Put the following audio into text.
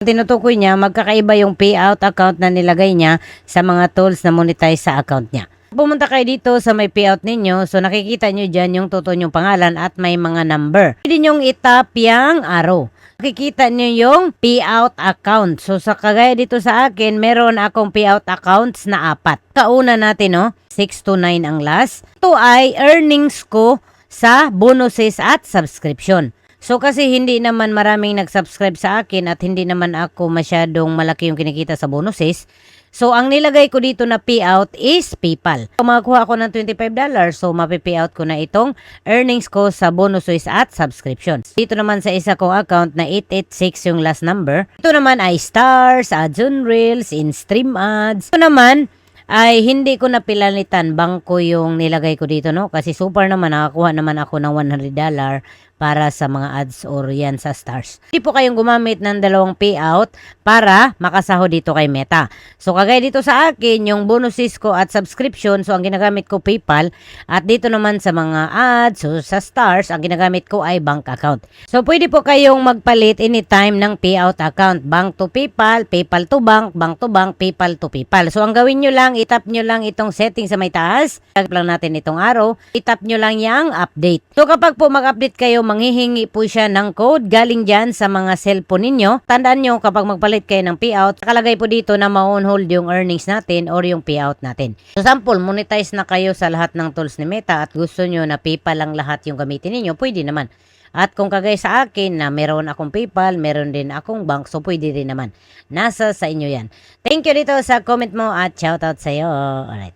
Tinutukoy niya, magkakaiba yung payout account na nilagay niya sa mga tools na monetize sa account niya. Pumunta kayo dito sa may payout ninyo, so nakikita nyo dyan yung totoo nyong pangalan at may mga number. Pwede nyong itap yung arrow. Makikita nyo yung payout account. So sa kagaya dito sa akin, meron akong payout accounts na 4. Kauna natin, no? 629 ang last. Ito ay earnings ko sa bonuses at subscription. So kasi hindi naman maraming nag-subscribe sa akin at hindi naman ako masyadong malaki yung kinikita sa bonuses. So ang nilagay ko dito na payout is PayPal. Kung makakuha ako ng $25, so mapipayout ko na itong earnings ko sa bonuses at subscriptions. Dito naman sa isa kong account na 886 yung last number. Ito naman ay stars, ads on reels, in-stream ads. Ito naman ay hindi ko napilalitan bangko yung nilagay ko dito, no? Kasi super naman, nakakuha naman ako ng $100 para sa mga ads or yan sa stars. Hindi po kayong gumamit ng dalawang payout para makasahod dito kay Meta. So kagaya dito sa akin, yung bonuses ko at subscription, so ang ginagamit ko PayPal. At dito naman sa mga ads, so sa stars, ang ginagamit ko ay bank account. So pwede po kayong magpalit anytime ng payout account. Bank to PayPal, PayPal to bank bank, PayPal to PayPal. So ang gawin nyo lang, itap nyo lang itong setting sa may taas. Tag lang natin itong arrow. Itap nyo lang yung update. So kapag po mag-update kayo, manghihingi po siya ng code galing dyan sa mga cellphone ninyo. Tandaan nyo, kapag magpalit kayo ng payout, nakalagay po dito na ma-on hold yung earnings natin or yung payout natin. So sample, monetize na kayo sa lahat ng tools ni Meta at gusto nyo na PayPal lang lahat yung gamitin ninyo, pwede naman. At kung kagaya sa akin na meron akong PayPal, meron din akong bank, so pwede rin naman. Nasa sa inyo yan. Thank you dito sa comment mo at shoutout sa iyo. Alright.